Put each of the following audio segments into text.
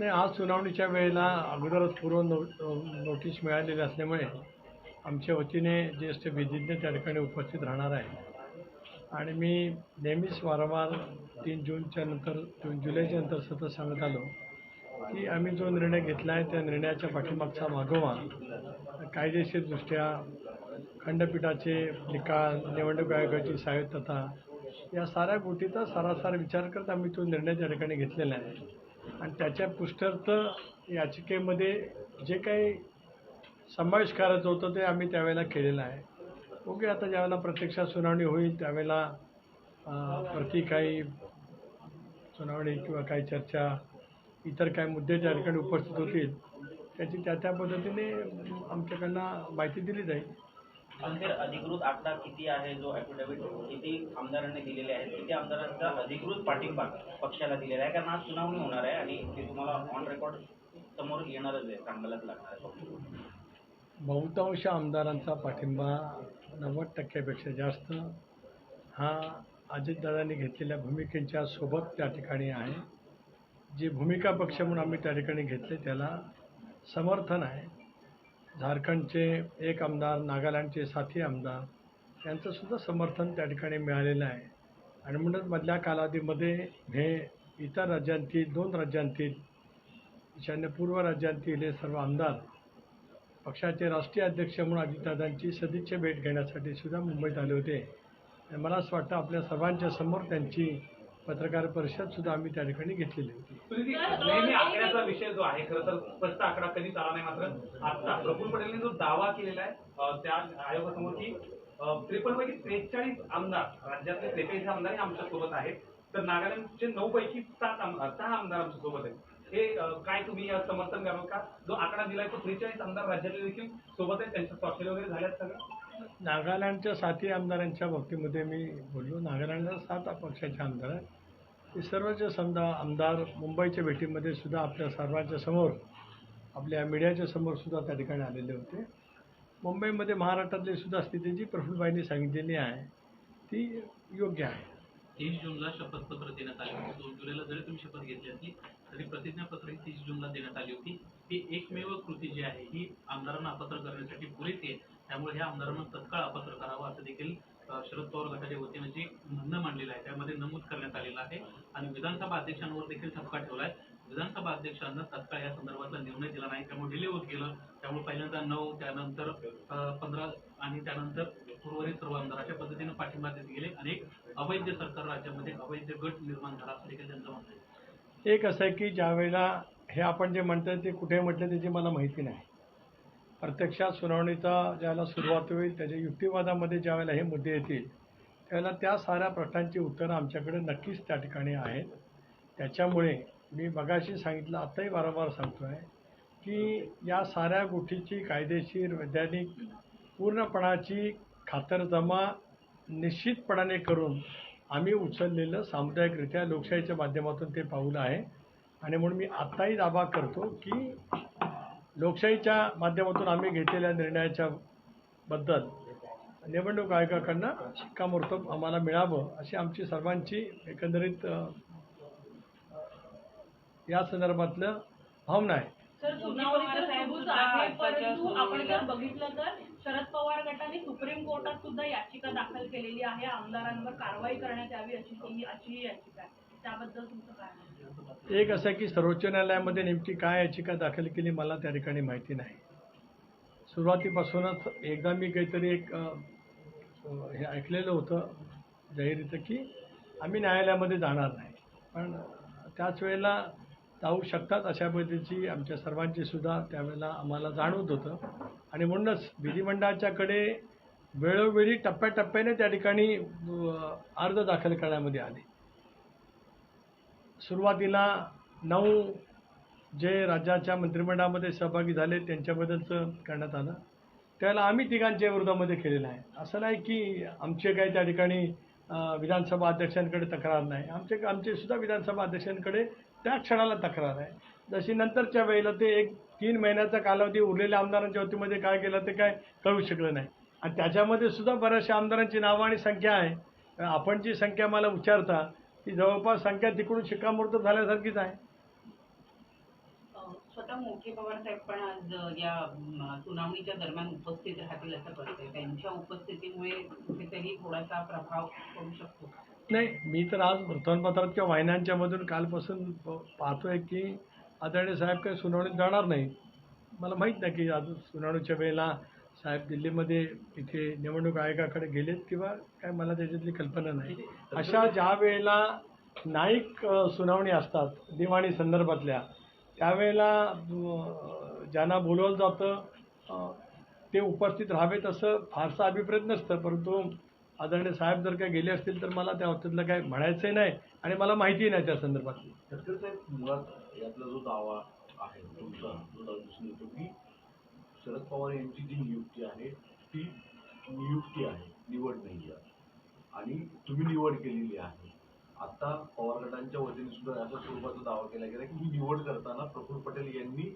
नाही, आज सुनावणीच्या वेळेला अगोदरच नोटीस मिळालेली असल्यामुळे आमच्या वतीने ज्येष्ठ विधिज्ञ त्या ठिकाणी उपस्थित राहणार आहे आणि मी नेहमीच वारंवार 3 जूनच्या नंतर जुलैच्या नंतर सतत सांगत आलो की आम्ही जो निर्णय घेतला आहे त्या निर्णयाच्या पाठीमागचा मागोवा कायदेशीरदृष्ट्या खंडपीठाचे निकाल, निवडणूक आयोगाची स्वायत्तता या साऱ्या गोष्टीचा सारासार विचार करत आम्ही तो निर्णय त्या ठिकाणी घेतलेला आहे आणि त्याच्या पुष्त्यर्थ याचिकेमध्ये जे काही समावेश करायचं होतं ते आम्ही त्यावेळेला केलेलं आहे. ओके, आता ज्यावेळेला प्रत्यक्षात सुनावणी होईल त्यावेळेला प्रति काही सुनावणी किंवा काही चर्चा इतर काही मुद्दे त्या ठिकाणी उपस्थित होतील त्याची त्या पद्धतीने आमच्याकडनं माहिती दिली जाईल. अखेर अधिकृत आकडा किती आहे, जो ॲफिडेव्हिट किती आमदारांनी दिलेले आहेत, किती आमदारांचा अधिकृत पाठिंबा पक्षाला दिलेला आहे? कारण आज सुनावणी होणार आहे आणि ते तुम्हाला ऑन रेकॉर्ड समोर येणारच आहे, सांगायलाच लागणार आहे. बहुतांश आमदारांचा पाठिंबा 90% जास्त हा अजितदादांनी घेतलेल्या भूमिकेच्या सोबत त्या ठिकाणी आहे. जी भूमिका पक्ष म्हणून आम्ही त्या ठिकाणी घेतले त्याला समर्थन आहे. झारखंडचे 1 आमदार, नागालँडचे 7 आमदार यांचंसुद्धा समर्थन त्या ठिकाणी मिळालेलं आहे आणि म्हणूनच मधल्या कालावधीमध्ये हे इतर राज्यांतील 2 राज्यांतील ईशान्यपूर्व राज्यांतील हे सर्व आमदार पक्षाचे राष्ट्रीय अध्यक्ष म्हणून अजितदादांची सदिच्छा भेट घेण्यासाठी सुद्धा मुंबईत आले होते. मला असं वाटतं आपल्या सर्वांच्या समोर त्यांची पत्रकार परिषद सुद्धा आम्ही त्या ठिकाणी घेतलेली होती. नेहमी आकड्याचा विषय जो आहे, खरं तर स्पष्ट आकडा कधीच आला नाही, मात्र आता प्रफुल्ल पटेलने जो दावा केलेला आहे त्या आयोगासमोर की 53 पैकी 43 आमदार, राज्यातले 43 आमदार आमच्या सोबत आहेत, तर नागालँडचे 9 पैकी 6 आमदार आमच्या सोबत आहेत. हे काय तुम्ही समर्थन कराल का? जो आकडा दिलाय तो 43 आमदार राज्यातले देखील सोबत आहेत, त्यांच्या स्वाक्षरी वगैरे झाल्यात सगळं? नागालँडच्या 7 आमदारांच्या बाबतीमध्ये मी बोललो. नागालँडला 7 पक्षाचे आमदार आहेत. हे सर्वच समजा आमदार मुंबईच्या भेटीमध्ये सुद्धा आपल्या सर्वांच्या समोर, आपल्या मीडियाच्या समोर सुद्धा त्या ठिकाणी आलेले होते. मुंबईमध्ये महाराष्ट्रातली सुद्धा स्थिती जी प्रफुल्लबाईंनी सांगितलेली आहे ती योग्य आहे. 30 जूनला शपथपत्र देण्यात आले होते. 2 जुलैला जरी तुम्ही शपथ घेतली असली तरी प्रतिज्ञापत्र ही 30 जूनला देण्यात आली होती. ही एकमेव कृती जी आहे ही आमदारांना अपात्र करण्यासाठी पुरेशी आहे. त्यामुळे ह्या आमदारांना तत्काळ अपात्र करावं असं देखील शरद पवार गटाच्या वतीनं जे म्हणणं मांडलेलं आहे त्यामध्ये नमूद करण्यात आलेलं आहे आणि विधानसभा अध्यक्षांवर देखील ठपका ठेवला आहे. विधानसभा अध्यक्षांना तत्काळ या संदर्भातला निर्णय दिला नाही, त्यामुळे डिले होत गेलं. त्यामुळे पहिल्यांदा 9, त्यानंतर 15 आणि त्यानंतर उर्वरित सर्व आमदार अशा पद्धतीनं पाठिंबा देत गेले. अनेक अवैध सरकार राज्यामध्ये अवैध गट निर्माण झाला असं देखील त्यांचं म्हणणं आहे. एक असं आहे की ज्या वेळेला हे आपण जे म्हणतोय ते कुठे म्हटलं त्याची मला माहिती नाही. प्रत्यक्षात सुनावणीचा ज्यावेळेला सुरुवात होईल त्याच्या युक्तिवादामध्ये ज्यावेळेला हे मुद्दे येतील त्यावेळेला त्या साऱ्या प्रश्नांची उत्तरं आमच्याकडे नक्कीच त्या ठिकाणी आहेत. त्याच्यामुळे मी मगाशी सांगितलं, आत्ताही वारंवार सांगतो आहे की या साऱ्या गोष्टीची कायदेशीर वैधानिक पूर्णपणाची खातरजमा निश्चितपणाने करून आम्ही उचललेलं सामुदायिकरित्या लोकशाहीच्या माध्यमातून ते पाऊल आहे आणि म्हणून मी आत्ताही दावा करतो की लोकशाहीच्या माध्यमातून आम्ही घेतलेल्या निर्णयाच्या बद्दल निवडणूक आयोगाकडनं शिक्कामोर्तब आम्हाला मिळावं अशी आमची सर्वांची एकंदरीत या संदर्भातलं भावना आहे. आपण जर बघितलं तर शरद पवार गटाने सुप्रीम कोर्टात सुद्धा याचिका दाखल केलेली आहे, आमदारांवर कारवाई करण्यात यावी अशी याचिका आहे. त्याबद्दल तुमचं काय? एक असं की सर्वोच्च न्यायालयामध्ये नेमकी काय याचिका दाखल केली मला त्या ठिकाणी माहिती नाही. सुरुवातीपासूनच एकदा मी काहीतरी एक हे ऐकलेलं होतं जाहीरीचं की आम्ही न्यायालयामध्ये जाणार नाही, पण त्याच वेळेला जाऊ शकतात अशा पद्धतीची आमच्या सर्वांची सुद्धा त्यावेळेला आम्हाला जाणवत होतं आणि म्हणूनच विधिमंडळाच्याकडे वेळोवेळी टप्प्याटप्प्याने त्या ठिकाणी अर्ज दाखल करण्यामध्ये आले. सुरुवातीला 9 जे राज्याच्या मंत्रिमंडळामध्ये सहभागी झाले त्यांच्याबद्दलचं करण्यात आलं. त्याला आम्ही तिघांच्या विरोधामध्ये केलेलं आहे. असं नाही की आमचे काही त्या ठिकाणी विधानसभा अध्यक्षांकडे तक्रार नाही. आमचे सुद्धा विधानसभा अध्यक्षांकडे त्या क्षणाला तक्रार आहे. जशी नंतरच्या वेळेला ते 3 महिन्याचा कालावधी उरलेल्या आमदारांच्या वतीमध्ये काय केलं ते काय कळू शकलं नाही आणि त्याच्यामध्ये सुद्धा बऱ्याचशा आमदारांची नावं आणि संख्या आहे. आपण जी संख्या मला विचारता ती जवळपास संख्या तिकडून शिक्कामोर्तब झाल्यासारखीच आहे. मोठे पवार साहेब पण आज या सुनावणीच्या दरम्यान उपस्थित राहतील असं कळतंय. त्यांच्या उपस्थितीमुळे कुठेतरी थोडासा प्रभाव पडू शकतो. नाही, मी तर आज वर्तमानपत्रात किंवा वाहिन्यांच्या मधून कालपासून पाहतोय की आदरणीय साहेब काही सुनावणीत जाणार नाही. मला माहीत नाही की आज सुनावणीच्या वेळेला साहेब दिल्लीमध्ये इथे निवडणूक आयोगाकडे गेलेत किंवा काय, मला त्याच्यातली कल्पना नाही. अशा ज्या वेळेला न्यायिक सुनावणी असतात दिवाणी संदर्भातल्या, त्यावेळेला ज्यांना बोलवलं जातं ते उपस्थित राहावेत असं फारसं अभिप्रेत नसतं. परंतु आदरणीय साहेब जर काय गेले असतील तर मला त्या बाबतीतलं काय म्हणायचंही नाही आणि मला माहितीही नाही त्या संदर्भात. तटकरे साहेब, मुळात यातला जो दावा आहे तुमचा, जो दावा दिसून येतो की शरद पवार यांची जी नियुक्ती आहे ती नियुक्ती आहे, निवड नाही आहे, आणि तुम्ही निवड केलेली आहे. आता पवार गटांच्या वतीने सुद्धा अशा स्वरूपाचा दावा केला गेला की ही निवड करताना प्रफुल्ल पटेल यांनी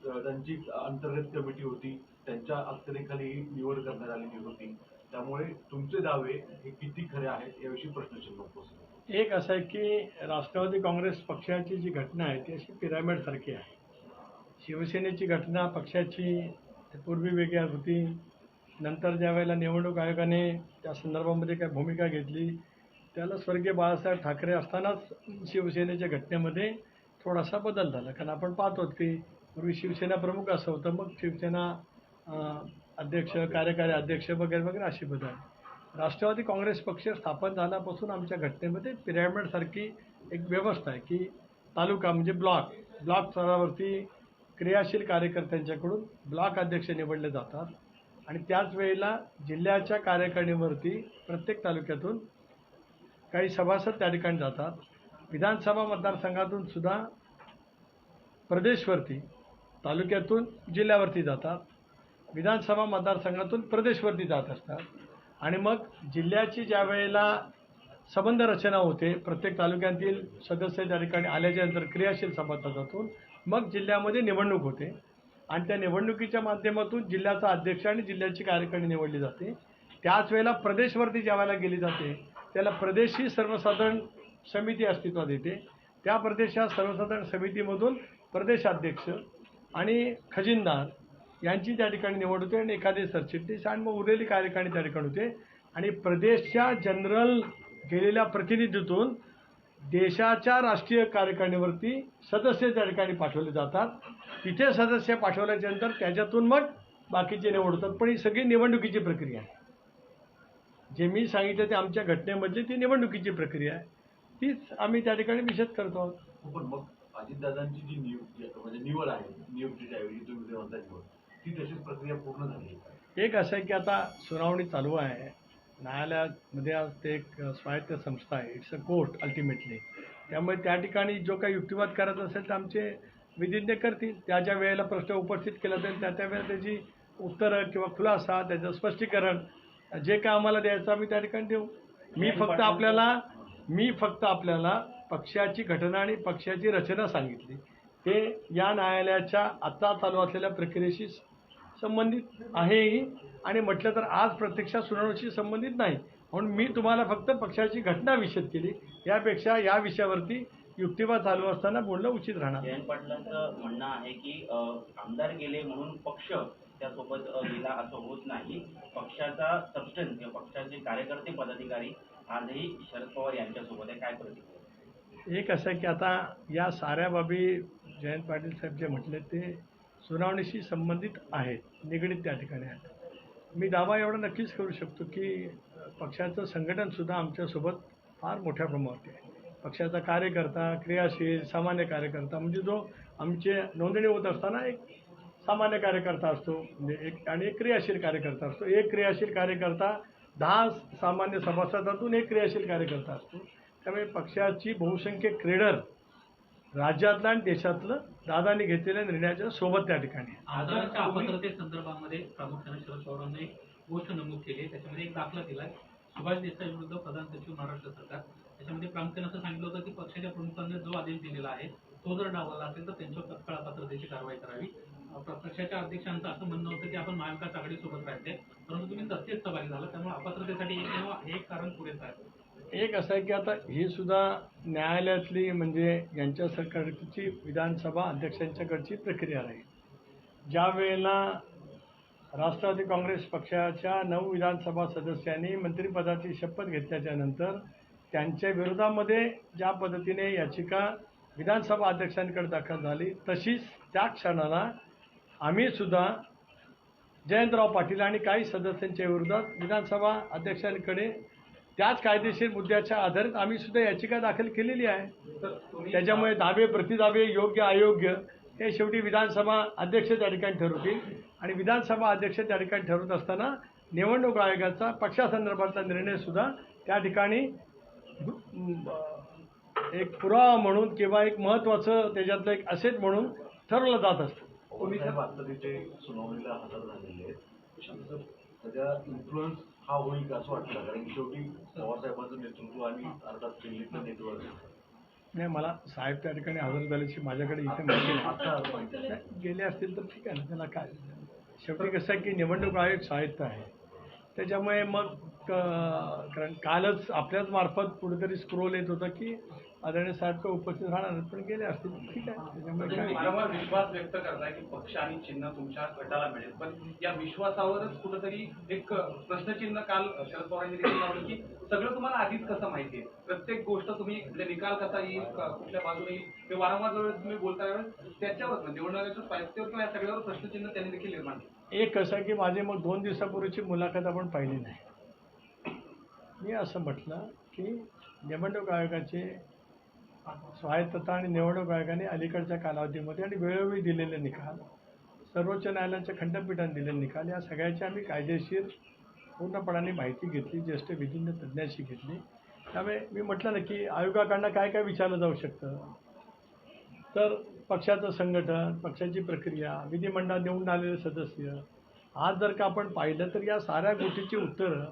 त्यांची अंतर्गत कमिटी होती, त्यांच्या अखत्यारीखाली ही निवड करण्यात आलेली होती. त्यामुळे तुमचे दावे हे किती खरे आहेत याविषयी प्रश्नचिन्ह उपस्थित. एक असं आहे की राष्ट्रवादी काँग्रेस पक्षाची जी घटना आहे ती अशी पिरामिडसारखी आहे. शिवसेनेची घटना पक्षाची पूर्वी वेगळी होती, नंतर ज्या वेळेला निवडणूक आयोगाने त्या संदर्भामध्ये काय भूमिका घेतली त्याला स्वर्गीय बाळासाहेब ठाकरे असतानाच शिवसेनेच्या घटनेमध्ये थोडासा बदल झाला. कारण आपण पाहतो की पूर्वी शिवसेना प्रमुख असं होतं, मग शिवसेना अध्यक्ष, कार्यकारी अध्यक्ष वगैरे वगैरे अशी बदल. राष्ट्रवादी काँग्रेस पक्ष स्थापन झाल्यापासून आमच्या घटनेमध्ये पिरॅमिडसारखी एक व्यवस्था आहे की तालुका म्हणजे ब्लॉक स्तरावरती क्रियाशील कार्यकर्त्यांच्याकडून ब्लॉक अध्यक्ष निवडले जातात आणि त्याच वेळेला जिल्ह्याच्या कार्यकारिणीवरती प्रत्येक तालुक्यातून काही सभासद त्या ठिकाणी जातात. विधानसभा मतदारसंघातून सुद्धा प्रदेशवरती तालुक्यातून जिल्ह्यावरती जातात, विधानसभा मतदारसंघातून प्रदेशवरती जात असतात आणि मग जिल्ह्याची ज्या वेळेला संबंध रचना होते, प्रत्येक तालुक्यातील सदस्य त्या ठिकाणी आल्याच्यानंतर क्रियाशील सभासदातून मग जिल्ह्यामध्ये निवडणूक होते आणि त्या निवडणुकीच्या माध्यमातून जिल्ह्याचा अध्यक्ष आणि जिल्ह्याची कार्यकारिणी निवडली जाते. त्याच वेळेला प्रदेशवरती ज्या वेळेला गेली जाते त्याला प्रदेशी सर्वसाधारण समिती अस्तित्वात येते. त्या प्रदेशा सर्वसाधारण समितीमधून प्रदेशाध्यक्ष आणि खजिनदार यांची त्या ठिकाणी निवड होते आणि एखादे सरचिटणीस आणि मग उरलेली कार्यकारिणी त्या ठिकाणी होते आणि प्रदेशच्या जनरल गेलेल्या प्रतिनिधीतून देशाच्या राष्ट्रीय कार्यकारिणीवरती सदस्य त्या ठिकाणी पाठवले जातात. तिथे सदस्य पाठवल्याच्यानंतर त्याच्यातून मग बाकीचे निवड होतात. पण ही सगळी निवडणुकीची प्रक्रिया आहे. जे मी सांगितलं ते आमच्या घटनेमधली ती निवडणुकीची प्रक्रिया आहे, तीच आम्ही त्या ठिकाणी निषेध करतो आहोत. पण मग अजितदादांची जी नियुक्ती म्हणजे निवड आहे, नियुक्तीच्या ऐवजी तुम्ही जे म्हणता निवड, ती तशीच प्रक्रिया पूर्ण झाली. एक असं आहे की आता सुनावणी चालू आहे न्यायालयामध्ये. आज ते एक स्वायत्त संस्था आहे, इट्स अ कोर्ट अल्टिमेटली. त्यामुळे त्या ठिकाणी जो काही युक्तिवाद करायचा असेल तर आमचे विधिज्ञ करतील. त्या ज्या वेळेला प्रश्न उपस्थित केला जाईल त्या वेळेला त्याची उत्तरं किंवा खुलासा, त्याचं स्पष्टीकरण जे काय आम्हाला द्यायचं आम्ही त्या ठिकाणी देऊ. मी फक्त आपल्याला पक्षाची घटना आणि पक्षाची रचना सांगितली. ते या न्यायालयाच्या आता चालू असलेल्या प्रक्रियेशी संबंधित आहेही आणि म्हटलं तर आज प्रत्यक्षात सुनावणीशी संबंधित नाही. म्हणून मी तुम्हाला फक्त पक्षाची घटना विषद केली. यापेक्षा या विषयावरती युक्तिवाद चालू असताना बोलणं उचित राहणार. जयंत पाटलांचं म्हणणं आहे की आमदार गेले म्हणून पक्ष त्यासोबत गेला असं होत नाही. पक्षाचा सबस्टन्स किंवा पक्षाचे कार्यकर्ते पदाधिकारी आजही शरद पवार यांच्यासोबत आहे. काय प्रतिक्रिया? एक असं की आता या साऱ्या बाबी जयंत पाटील साहेब जे म्हटले ते सुनावणीशी संबंधित आहेत, निगडीत त्या ठिकाणी आहेत. मी दावा एवढा नक्कीच करू शकतो की पक्षाचं संघटनसुद्धा आमच्यासोबत फार मोठ्या प्रमाणावरती आहे. पक्षाचा कार्यकर्ता, क्रियाशील, सामान्य कार्यकर्ता म्हणजे जो आमचे नोंदणी होत असताना एक सामान्य कार्यकर्ता असतो म्हणजे एक क्रियाशील कार्यकर्ता असतो. एक क्रियाशील कार्यकर्ता 10 सामान्य सभासदातून एक क्रियाशील कार्यकर्ता असतो. त्यामुळे पक्षाची बहुसंख्य क्रेडर राज्यातलं आणि देशातलं दादांनी घेतलेल्या निर्णयाच्या सोबत त्या ठिकाणी. आमदारांच्या अपात्रतेसंदर्भामध्ये प्रामुख्याने शरद पवारांनी एक गोष्ट नमूद केली आहे. त्याच्यामध्ये एक दाखला दिला आहे सुभाष देसाई विरुद्ध प्रधान सचिव महाराष्ट्र सरकार. त्याच्यामध्ये प्रामुख्याने असं सांगितलं होतं की पक्षाच्या प्रमुखांनी जो आदेश दिलेला आहे तो जर डावलला असेल तर त्यांच्यावर तत्काळ अपात्रतेची कारवाई करावी. पक्षाच्या अध्यक्षांचं असं म्हणणं होतं की आपण महाविकास आघाडीसोबत राहायचे, परंतु तुम्ही सत्तेत सहभागी झाला त्यामुळे अपात्रतेसाठी एक कारण पुरेसं आहे. एक असं आहे की आता ही सुद्धा न्यायालयातली म्हणजे यांच्या सरकारची विधानसभा अध्यक्षांच्याकडची प्रक्रिया राहील. ज्या वेळेला राष्ट्रवादी काँग्रेस पक्षाच्या 9 विधानसभा सदस्यांनी मंत्रिपदाची शपथ घेतल्याच्या नंतर त्यांच्या विरोधामध्ये ज्या पद्धतीने याचिका विधानसभा अध्यक्षांकडे दाखल झाली, तशीच त्या क्षणाला आम्ही सुद्धा जयंतराव पाटील आणि काही सदस्यांच्या विरोधात विधानसभा अध्यक्षांकडे त्याच कायदेशीर मुद्द्याच्या आधारित आम्ही सुद्धा याचिका दाखल केलेली आहे. त्याच्यामुळे दावे प्रतिदावे योग्य अयोग्य हे शेवटी विधानसभा अध्यक्ष त्या ठिकाणी ठरवतील आणि विधानसभा अध्यक्ष त्या ठिकाणी ठरवत असताना निवडणूक आयोगाचा पक्षासंदर्भातला निर्णय सुद्धा त्या ठिकाणी एक पुरावा म्हणून किंवा एक महत्त्वाचं त्याच्यातलं एक असेट म्हणून ठरवलं जात असतं. पवारसाहेब आता तिथे सुनावणीला हजर झालेले आहेत. त्याचा इन्फ्लुएन्स हा होईल का असं वाटतं? कारण की शेवटी पवारसाहेबांचं नेतृत्व आणि अर्थात दिल्लीचं नेतृत्व नाही, मला साहेब त्या ठिकाणी हजर झाल्याची माझ्याकडे इथे माहिती नाही. गेले असतील तर ठीक आहे ना, त्याला काय. शेवटी कसं आहे की निवडणूक आयोग स्वायत्त आहे, त्याच्यामुळे मग कारण कालच आपल्याच मार्फत कुठेतरी स्क्रोल येत होतं की आदरणीय साहेब का उपस्थित राहणार, पण गेले असतील ठीक आहे. त्याच्यामुळे तुम्ही वारंवार विश्वास व्यक्त करताय की पक्ष आणि चिन्ह तुमच्या गटाला मिळेल, पण या विश्वासावरच कुठेतरी एक प्रश्नचिन्ह काल शरद पवारांनी देखील लावलं की सगळं तुम्हाला आधीच कसं माहिती आहे, प्रत्येक गोष्ट तुम्ही म्हणजे निकाल कसा येईल, कुठल्या बाजूने येईल, हे वारंवार जवळ तुम्ही बोलता वेळेस त्याच्यावर निवडणुकीच्या स्वायत्तेवर किंवा या सगळ्यावर प्रश्नचिन्ह त्यांनी देखील निर्माण केलं. एक कसं आहे की माझे मग 2 दिवसापूर्वीची मुलाखत आपण पाहिली नाही. मी असं म्हटलं की निवडणूक आयोगाचे स्वायत्तता आणि निवडणूक आयोगाने अलीकडच्या कालावधीमध्ये आणि वेळोवेळी दिलेले निकाल, सर्वोच्च न्यायालयाच्या खंडपीठाने दिलेले निकाल, या सगळ्याची आम्ही कायदेशीर पूर्णपणाने माहिती घेतली, ज्येष्ठ विधिज्ञ तज्ज्ञाशी घेतली. त्यामुळे मी म्हटलं ना की आयोगाकडनं काय काय विचारलं जाऊ शकतं, तर पक्षाचं संघटन, पक्षाची प्रक्रिया, विधिमंडळात निवडून आलेले सदस्य, आज जर का आपण पाहिलं तर या साऱ्या गोष्टीची उत्तरं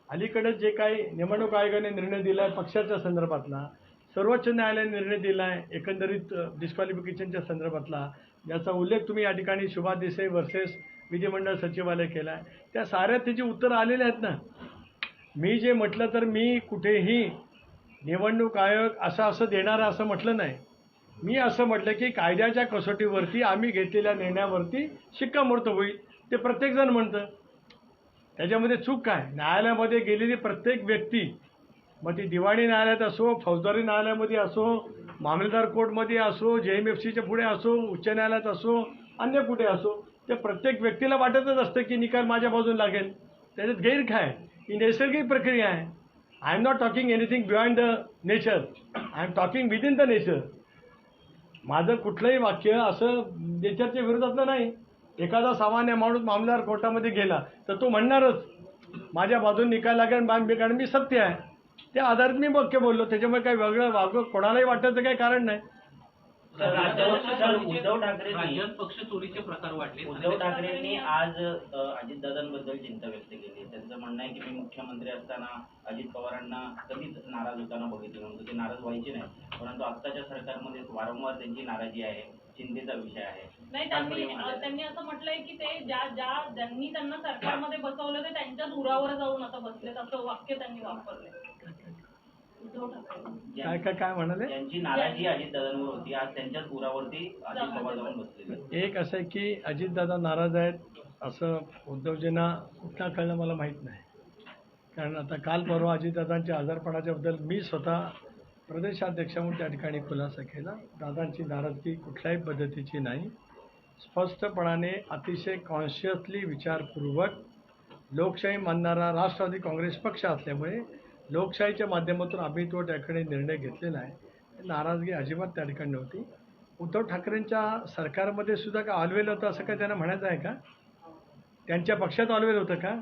अलीकडे जे काही निवडणूक आयोगाने निर्णय दिला आहे पक्षाच्या संदर्भातला, सर्वोच्च न्यायालयाने निर्णय दिला आहे एकंदरीत डिस्क्वालिफिकेशनच्या संदर्भातला, ज्याचा उल्लेख तुम्ही या ठिकाणी शुभा देसाई वर्सेस विधिमंडळ सचिवालय केला आहे, त्या साऱ्या त्याची उत्तरं आलेली आहेत ना. मी जे म्हटलं तर मी कुठेही निवडणूक आयोग असं देणारा असं म्हटलं नाही. मी असं म्हटलं की कायद्याच्या कसोटीवरती आम्ही घेतलेल्या निर्णयावरती शिक्कामोर्तब होईल. ते प्रत्येकजण म्हणतं, त्याच्यामध्ये चूक काय? न्यायालयामध्ये गेलेली प्रत्येक व्यक्ती, मग ती दिवाणी न्यायालयात असो, फौजदारी न्यायालयामध्ये असो, मामलेदार कोर्टमध्ये असो, JMFCच्या पुढे असो, उच्च न्यायालयात असो, अन्य कुठे असो, ते प्रत्येक व्यक्तीला वाटतच असतं की निकाल माझ्या बाजून लागेल. त्याच्यात गैर काय? ही नैसर्गिक प्रक्रिया आहे. I am not talking anything beyond the nature, I am talking within the nature. माझं कुठलंही वाक्य असं नेचरच्या विरोधातलं नाही. एखादा सामान्य माणूस मामलेदार कोर्टामध्ये गेला तर तो म्हणणारच माझ्या बाजून निकाल लागेल, कारण मी सत्य आहे, त्या आधारित मी वाक्य बोललो. त्याच्यामुळे काही वेगळं वागं कोणालाही वाटायचं काही कारण नाही. उद्धव ठाकरे राज्यात पक्ष चोरीचे प्रकार वाढले. उद्धव ठाकरेंनी आज अजितदादांबद्दल चिंता व्यक्त केली. त्यांचं म्हणणं आहे की मी मुख्यमंत्री असताना अजित पवारांना कधीच नाराज होताना बघितलं नव्हतं, ते नाराज व्हायचे नाही, परंतु आत्ताच्या सरकारमध्ये वारंवार त्यांची नाराजी आहे, चिंतेचा विषय आहे. नाही, त्यांनी असं म्हटलंय की ते ज्यांनी त्यांना सरकारमध्ये बसवलं ते त्यांच्याच उरावर जाऊन आता बसलेत, असं वाक्य त्यांनी वापरलंय. उद्धव ठाकरे काय म्हणाले? त्यांची नाराजी अजितदादांवर होती, आज त्यांच्याच उरावरती अजित पवार जाऊन बसलेले. एक असं आहे की अजितदादा नाराज आहेत असं उद्धवजींना कुठला कळलं मला माहीत नाही. कारण आता काल परवा अजितदादांच्या आजारपणाच्याबद्दल मी स्वतः प्रदेशाध्यक्ष म्हणून त्या ठिकाणी खुलासा केला. दादांची नाराजगी कुठल्याही पद्धतीची नाही. स्पष्टपणाने अतिशय कॉन्शियसली विचारपूर्वक लोकशाही मानणारा राष्ट्रवादी काँग्रेस पक्ष असल्यामुळे लोकशाहीच्या माध्यमातून आम्ही तो त्याकडे निर्णय घेतलेला आहे. नाराजगी अजिबात त्या ठिकाणी नव्हती. उद्धव ठाकरेंच्या सरकारमध्ये सुद्धा का ऑलवेल होतं असं काय त्यांना म्हणायचं आहे का? त्यांच्या पक्षात ऑलवेल होतं का?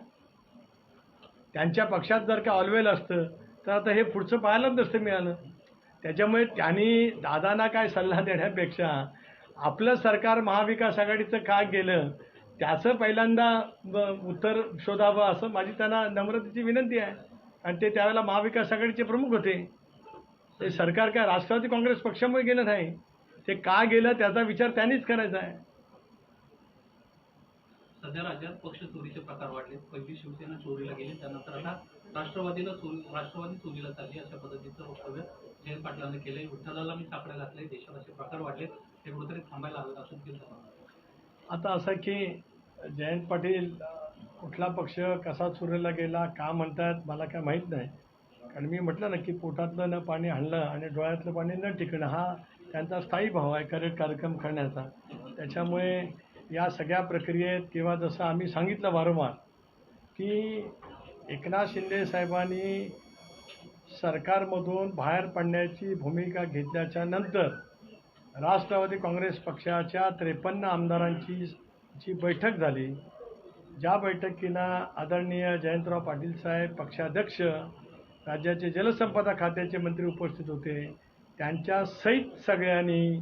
त्यांच्या पक्षात जर का ऑलवेल असतं तर आता हे पुढचं पाहायलाच नसतं मिळालं. त्याच्यामुळे त्यांनी दादांना काय सल्ला देण्यापेक्षा आपलं सरकार महाविकास आघाडीचं का गेलं त्याचं पहिल्यांदा उत्तर शोधावं असं माझी त्यांना नम्रतेची विनंती आहे. आणि ते त्यावेळेला महाविकास आघाडीचे प्रमुख होते. ते सरकार काय राष्ट्रवादी काँग्रेस पक्षामुळे गेलं नाही, ते का गेलं त्याचा विचार त्यांनीच करायचा आहे. सध्या राज्यात पक्ष चोरीचे प्रकार वाढले. पहिली शिवसेना चोरीला गेली, त्यानंतर आता राष्ट्रवादी चोरीला चालली, अशा पद्धतीचं वक्तव्य जयंत पाटलांनी केलंय. विठ्ठलाला मी साकडं घातलंय, देशात असे प्रकार वाढले, ते कुठेतरी थांबायला हवेत असं केलं. आता असं की जयंत पाटील कुठला पक्ष कसा चोरीला गेला का म्हणतात मला काय माहीत नाही. कारण मी म्हटलं ना की पोटातलं न पाणी आणलं आणि डोळ्यातलं पाणी न टिकणं हा त्यांचा स्थायी भाव आहे कार्यक्रम करण्याचा. त्याच्यामुळे या सगळ्या प्रक्रियेत किंवा जसं आम्ही सांगितलं वारंवार की एकनाथ शिंदे साहेबांनी सरकारमधून बाहेर पडण्याची भूमिका घेतल्याच्या नंतर राष्ट्रवादी काँग्रेस पक्षाच्या 53 आमदारांची जी बैठक झाली, ज्या बैठकीला आदरणीय जयंतराव पाटील साहेब पक्षाध्यक्ष, राज्याचे जलसंपदा खात्याचे मंत्री उपस्थित होते, त्यांच्या सहित सगळ्यांनी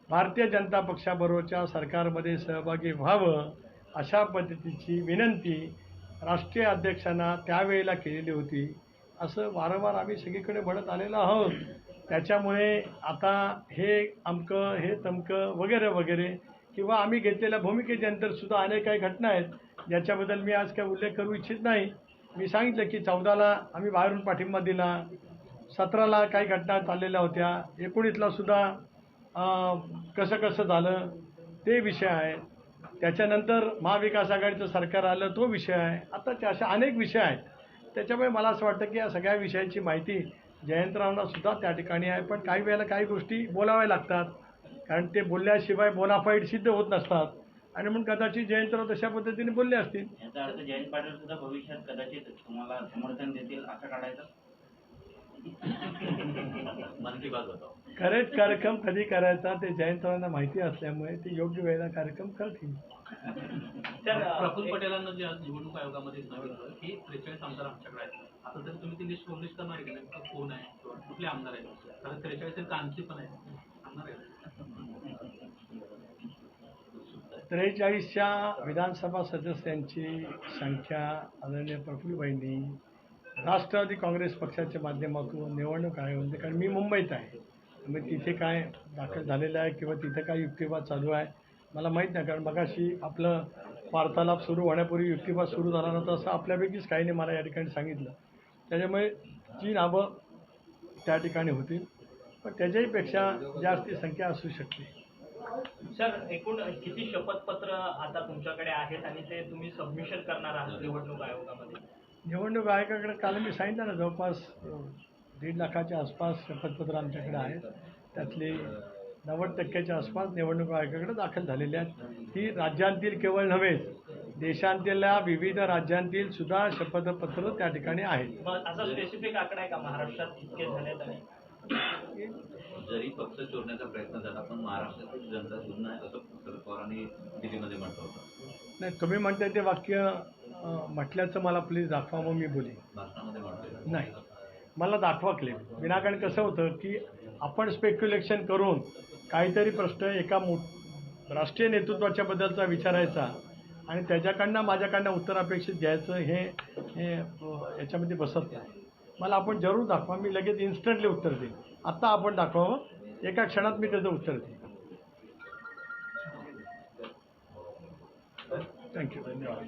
भारतीय जनता पक्षाबरोबरच्या सरकारमध्ये सहभागी व्हावं अशा पद्धतीची विनंती राष्ट्रीय अध्यक्षांना त्यावेळेला केलेली होती. असं वारंवार आम्ही सगळीकडे म्हणत आलेलो आहोत. त्याच्यामुळे आता हे अमकं हे तमकं वगैरे वगैरे किंवा आम्ही घेतलेल्या भूमिकेच्या नंतरसुद्धा अनेक काही घटना आहेत ज्याच्याबद्दल मी आज काय उल्लेख करू इच्छित नाही. मी सांगितलं की 14ला आम्ही बाहेरून पाठिंबा दिला, 17ला काही घटना चाललेल्या होत्या, 19ला सुद्धा कसं कसं झालं ते विषय आहे. त्याच्यानंतर महाविकास आघाडीचं सरकार आलं तो विषय आहे. आता अशा अनेक विषय आहेत. त्याच्यामुळे मला असं वाटतं की या सगळ्या विषयांची माहिती जयंतरावांना सुद्धा त्या ठिकाणी आहे. पण काही वेळेला काही गोष्टी बोलाव्या लागतात, कारण ते बोलल्याशिवाय बोनाफाईड सिद्ध होत नसतात आणि म्हणून कदाचित जयंतराव तशा पद्धतीने बोलले असतील. याचा अर्थ जयंत पाटील सुद्धा भविष्यात कदाचित तुम्हाला समर्थन देतील असं काढायचं. मन की बात बताओ. करेक्ट कार्यक्रम कधी करायचा ते जयंतरावांना माहिती असल्यामुळे ते योग्य वेळेला कार्यक्रम करतील. प्रफुल्ल पटेलांना जे आज निवडणूक आयोगामध्ये सांगितलं की 43 आमदार आमच्याकडे आहेत. आता तर तुम्ही ती लिस्ट पब्लिश करणार आहे की नाही, कोण आहे किंवा कुठले आमदार आहेत? कारण 43 आणखी पण आहे आमदार आहेत. 43च्या विधानसभा सदस्यांची संख्या आदरणीय प्रफुल्लबाईंनी राष्ट्रवादी काँग्रेस पक्षाच्या माध्यमातून निवडणूक आयोग, कारण मी मुंबईत आहे, मग तिथे काय दाखल झालेलं आहे किंवा तिथे काय युक्तिवाद चालू आहे मला माहीत नाही. कारण मगाशी आपलं वार्तालाप सुरू होण्यापूर्वी युक्तिवाद सुरू झाला नव्हता असं आपल्यापैकीच काहीने मला या ठिकाणी सांगितलं. त्याच्यामुळे जी नावं त्या ठिकाणी होतील, पण त्याच्याहीपेक्षा जास्ती संख्या असू शकते. सर, एकूण किती शपथपत्र आता तुमच्याकडे आहेत आणि ते तुम्ही सबमिशन करणार आहात निवडणूक आयोगामध्ये? निवडणूक आयोगाकडे काल मी सांगितलं ना जवळपास 1.5 लाखाच्या आसपास शपथपत्र आमच्याकडे आहेत. त्यातले 90% आसपास निवडणूक आयोगाकडे दाखल झालेले आहेत. ही राज्यांतील केवळ नव्हे, देशांतल्या विविध राज्यांतील सुद्धा शपथपत्र त्या ठिकाणी आहेत. मग असा स्पेसिफिक आकडा आहे का महाराष्ट्रात इतके झालेत? आणि जरी पक्ष चोरण्याचा प्रयत्न झाला पण महाराष्ट्रातील जनता चोर नाही असं शरद पवारांनी दिल्लीमध्ये म्हटलं होतं. नाही, तुम्ही म्हणताय ते वाक्य म्हटल्याचं मला प्लीज दाखवा, मग मी बोलेन. भाषणामध्ये म्हटलं नाही, मला दाखवा क्लेम. विनाकारण कसं होतं की आपण स्पेक्युलेशन करून काहीतरी प्रश्न एका राष्ट्रीय नेतृत्वाच्या बद्दलचा विचारायचा आणि त्याच्याकडनं माझ्याकडनं उत्तर अपेक्षित घ्यायचं हे याच्यामध्ये बसत नाही. मला आपण जरूर दाखवा, मी लगेच इन्स्टंटली उत्तर देईन. आत्ता आपण दाखवावं, एका क्षणात मी त्याचं उत्तर देईन. थँक्यू, धन्यवाद.